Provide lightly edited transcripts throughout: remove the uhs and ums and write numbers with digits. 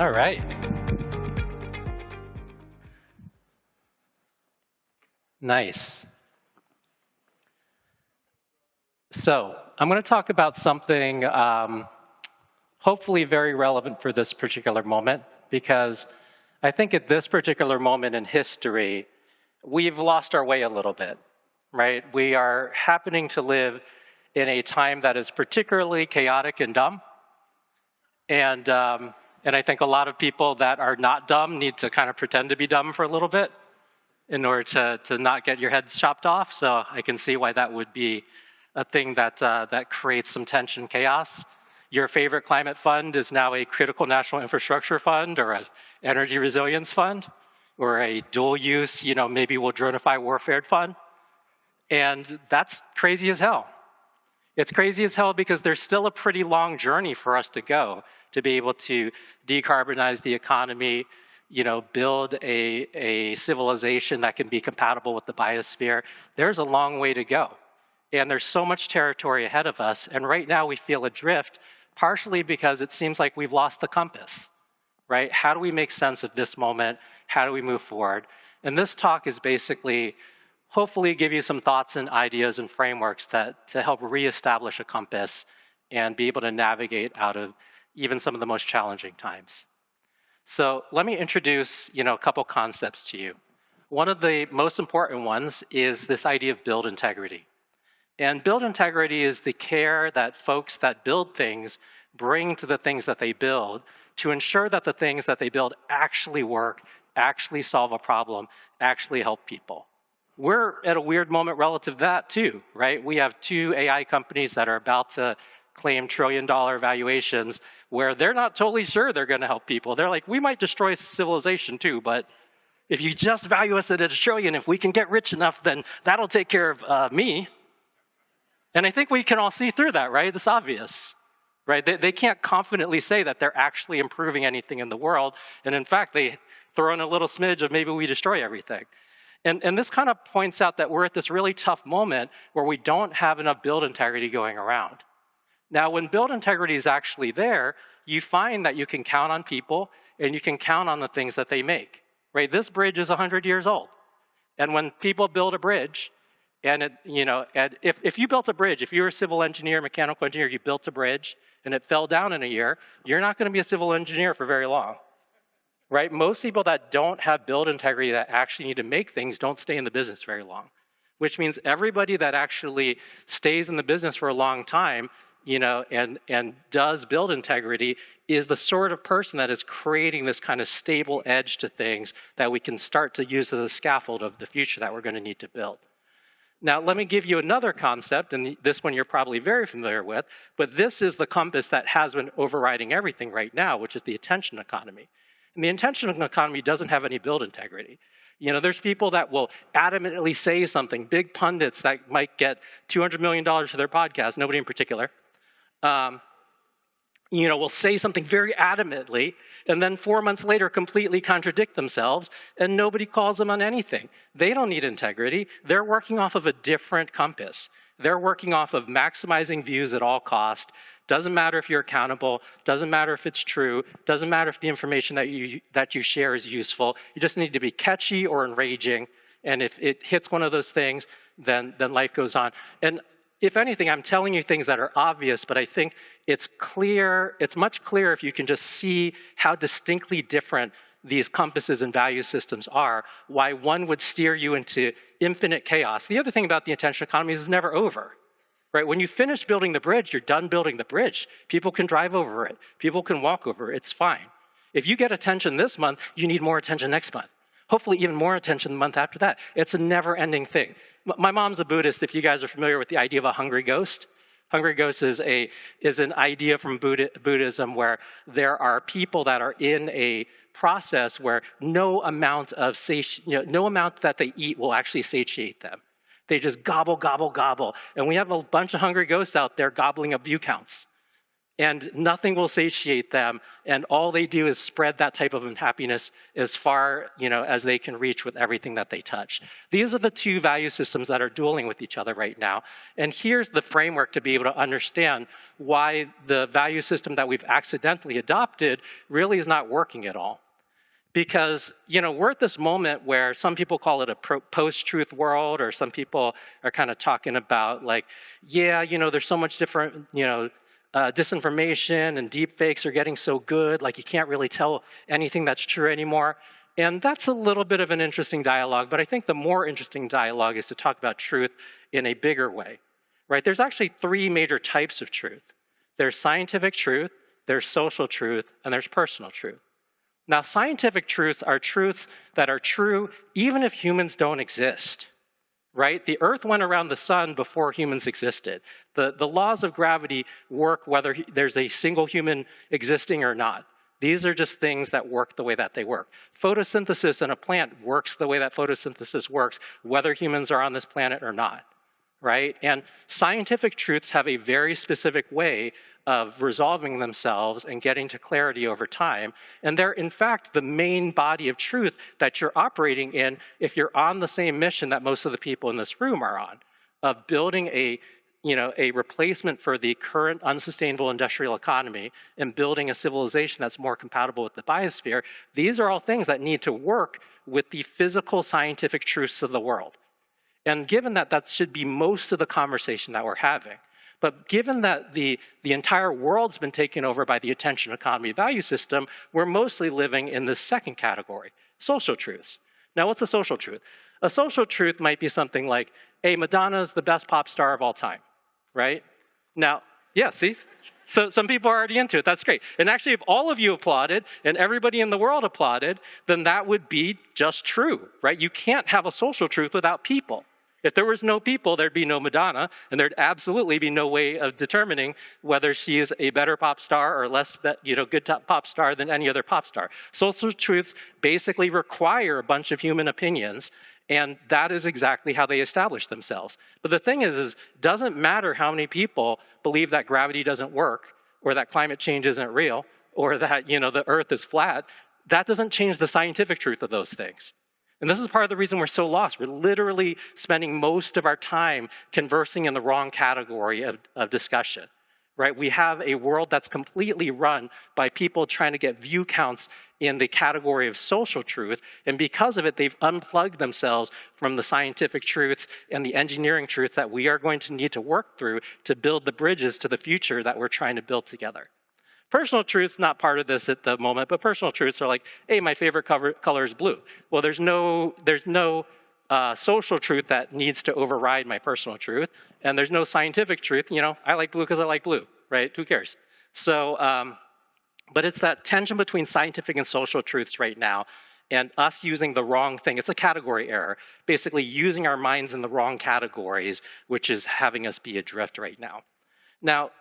All right. Nice. So I'm going to talk about something hopefully very relevant for this particular moment, because I think at this particular moment in history, we've lost our way a little bit, right? We are happening to live in a time that is particularly chaotic and dumb. And I think a lot of people that are not dumb need to kind of pretend to be dumb for a little bit in order to not get your heads chopped off. So I can see why that would be a thing that, that creates some tension, chaos. Your favorite climate fund is now a critical national infrastructure fund or an energy resilience fund or a dual use, maybe we'll dronify warfare fund. And that's crazy as hell. It's crazy as hell because there's still a pretty long journey for us to go to be able to decarbonize the economy, build a civilization that can be compatible with the biosphere. There's a long way to go. And there's so much territory ahead of us. And right now we feel adrift, partially because it seems like we've lost the compass, right? How do we make sense of this moment? How do we move forward? And this talk is basically, hopefully give you some thoughts and ideas and frameworks to help reestablish a compass and be able to navigate out of even some of the most challenging times. So let me introduce, a couple concepts to you. One of the most important ones is this idea of build integrity. And build integrity is the care that folks that build things bring to the things that they build to ensure that the things that they build actually work, actually solve a problem, actually help people. We're at a weird moment relative to that too, right? We have 2 AI companies that are about to claim trillion-dollar valuations where they're not totally sure they're gonna help people. They're like, we might destroy civilization too, but if you just value us at $1 trillion, if we can get rich enough, then that'll take care of me. And I think we can all see through that, right? It's obvious, right? They can't confidently say that they're actually improving anything in the world. And in fact, they throw in a little smidge of maybe we destroy everything. And this kind of points out that we're at this really tough moment where we don't have enough build integrity going around. Now, when build integrity is actually there, you find that you can count on people and you can count on the things that they make, right? This bridge is 100 years old. And when people build a bridge, and if you built a bridge, if you were a civil engineer, mechanical engineer, you built a bridge and it fell down in a year, you're not gonna be a civil engineer for very long, right? Most people that don't have build integrity that actually need to make things don't stay in the business very long, which means everybody that actually stays in the business for a long time, and does build integrity is the sort of person that is creating this kind of stable edge to things that we can start to use as a scaffold of the future that we're gonna need to build. Now, let me give you another concept, and this one you're probably very familiar with, but this is the compass that has been overriding everything right now, which is the attention economy. And the attention economy doesn't have any build integrity. There's people that will adamantly say something, big pundits that might get $200 million for their podcast, nobody in particular, will say something very adamantly, and then 4 months later completely contradict themselves, and nobody calls them on anything. They don't need integrity. They're working off of a different compass. They're working off of maximizing views at all cost. Doesn't matter if you're accountable, doesn't matter if it's true, doesn't matter if the information that you share is useful. You just need to be catchy or enraging, and if it hits one of those things, then life goes on. And if anything, I'm telling you things that are obvious, but I think it's clear, it's much clearer if you can just see how distinctly different these compasses and value systems are, why one would steer you into infinite chaos. The other thing about the attention economy is it's never over, right? When you finish building the bridge, you're done building the bridge. People can drive over it. People can walk over it. It's fine. If you get attention this month, you need more attention next month. Hopefully even more attention the month after that. It's a never-ending thing. My mom's a Buddhist, if you guys are familiar with the idea of a hungry ghost. Hungry ghost is an idea from Buddhism where there are people that are in a process where no amount that they eat will actually satiate them. They just gobble, gobble, gobble. And we have a bunch of hungry ghosts out there gobbling up view counts. And nothing will satiate them, and all they do is spread that type of unhappiness as far, as they can reach with everything that they touch. These are the two value systems that are dueling with each other right now. And here's the framework to be able to understand why the value system that we've accidentally adopted really is not working at all. Because, we're at this moment where some people call it a post-truth world, or some people are kind of talking about like, yeah, there's so much different, disinformation and deep fakes are getting so good, like you can't really tell anything that's true anymore. And that's a little bit of an interesting dialogue, but I think the more interesting dialogue is to talk about truth in a bigger way, right? There's actually three major types of truth. There's scientific truth, there's social truth, and there's personal truth. Now, scientific truths are truths that are true even if humans don't exist. Right? The Earth went around the sun before humans existed. The laws of gravity work whether there's a single human existing or not. These are just things that work the way that they work. Photosynthesis in a plant works the way that photosynthesis works, whether humans are on this planet or not. Right? And scientific truths have a very specific way of resolving themselves and getting to clarity over time. And they're, in fact, the main body of truth that you're operating in if you're on the same mission that most of the people in this room are on, of building a replacement for the current unsustainable industrial economy and building a civilization that's more compatible with the biosphere. These are all things that need to work with the physical scientific truths of the world. And given that that should be most of the conversation that we're having, but given that the entire world's been taken over by the attention economy value system, we're mostly living in this second category, social truths. Now, what's a social truth? A social truth might be something like, hey, Madonna's the best pop star of all time, right? Now, yeah, see? So some people are already into it, that's great. And actually, if all of you applauded and everybody in the world applauded, then that would be just true, right? You can't have a social truth without people. If there was no people, there'd be no Madonna, and there'd absolutely be no way of determining whether she is a better pop star or less good pop star than any other pop star. Social truths basically require a bunch of human opinions, and that is exactly how they establish themselves. But the thing is it doesn't matter how many people believe that gravity doesn't work, or that climate change isn't real, or that the Earth is flat. That doesn't change the scientific truth of those things. And this is part of the reason we're so lost. We're literally spending most of our time conversing in the wrong category of discussion, right? We have a world that's completely run by people trying to get view counts in the category of social truth, and because of it, they've unplugged themselves from the scientific truths and the engineering truths that we are going to need to work through to build the bridges to the future that we're trying to build together. Personal truth's not part of this at the moment, but personal truths are like, hey, my favorite color is blue. Well, there's no social truth that needs to override my personal truth, and there's no scientific truth. I like blue because I like blue, right? Who cares? So, but it's that tension between scientific and social truths right now, and us using the wrong thing. It's a category error, basically using our minds in the wrong categories, which is having us be adrift right now. Now,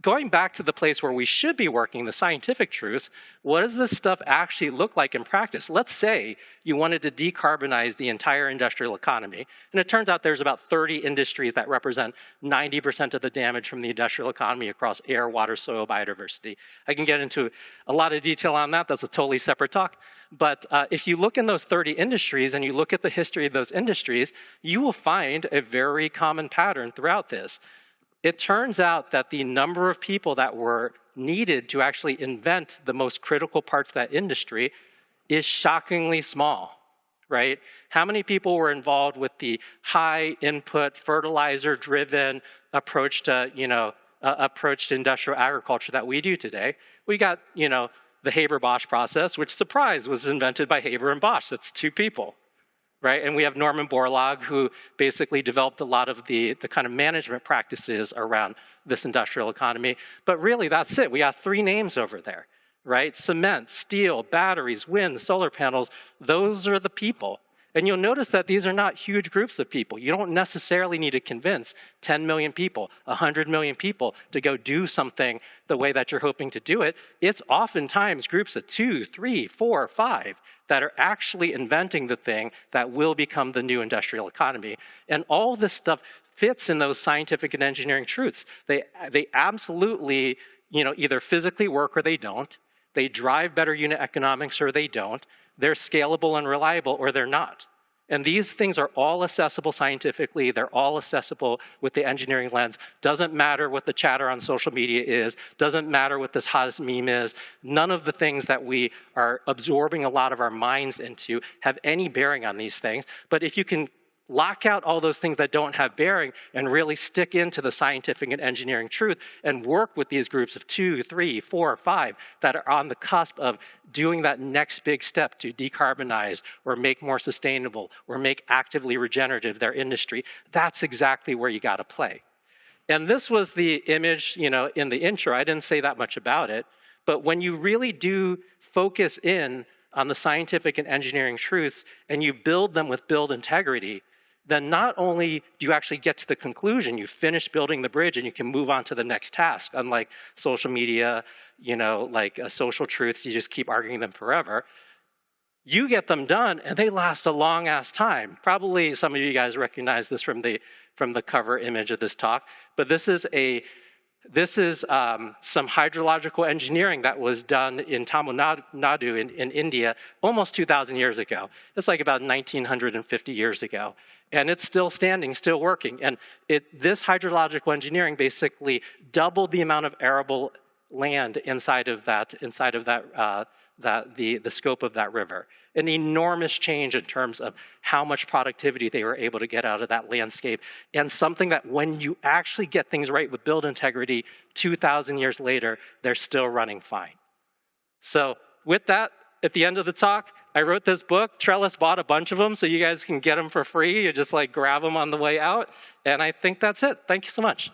going back to the place where we should be working, the scientific truths, what does this stuff actually look like in practice? Let's say you wanted to decarbonize the entire industrial economy, and it turns out there's about 30 industries that represent 90% of the damage from the industrial economy across air, water, soil, biodiversity. I can get into a lot of detail on that. That's a totally separate talk. But if you look in those 30 industries and you look at the history of those industries, you will find a very common pattern throughout this. It turns out that the number of people that were needed to actually invent the most critical parts of that industry is shockingly small, right? How many people were involved with the high input, fertilizer-driven approach to, industrial agriculture that we do today? We got, the Haber-Bosch process, which, surprise, was invented by Haber and Bosch. That's two people. Right? And we have Norman Borlaug, who basically developed a lot of the kind of management practices around this industrial economy. But really, that's it. We have three names over there, right? Cement, steel, batteries, wind, solar panels. Those are the people. And you'll notice that these are not huge groups of people. You don't necessarily need to convince 10 million people, 100 million people to go do something the way that you're hoping to do it. It's oftentimes groups of 2, 3, 4, 5 that are actually inventing the thing that will become the new industrial economy. And all this stuff fits in those scientific and engineering truths. They absolutely, either physically work or they don't. They drive better unit economics or they don't. They're scalable and reliable or they're not. And these things are all accessible scientifically. They're all accessible with the engineering lens. Doesn't matter what the chatter on social media is. Doesn't matter what this hottest meme is. None of the things that we are absorbing a lot of our minds into have any bearing on these things. But if you can lock out all those things that don't have bearing and really stick into the scientific and engineering truth and work with these groups of 2, 3, 4, 5 that are on the cusp of doing that next big step to decarbonize or make more sustainable or make actively regenerative their industry, that's exactly where you got to play. And this was the image, in the intro. I didn't say that much about it, but when you really do focus in on the scientific and engineering truths and you build them with build integrity, then not only do you actually get to the conclusion, you finish building the bridge and you can move on to the next task, unlike social media, social truths, you just keep arguing them forever. You get them done and they last a long ass time. Probably some of you guys recognize this from the cover image of this talk, but this is some hydrological engineering that was done in Tamil Nadu in India almost 2,000 years ago. It's like about 1,950 years ago. And it's still standing, still working. And this hydrological engineering basically doubled the amount of arable land inside of the scope of that river. An enormous change in terms of how much productivity they were able to get out of that landscape, and something that when you actually get things right with build integrity, 2,000 years later, they're still running fine. So with that, at the end of the talk, I wrote this book. Trellis bought a bunch of them, so you guys can get them for free. You just grab them on the way out. And I think that's it. Thank you so much.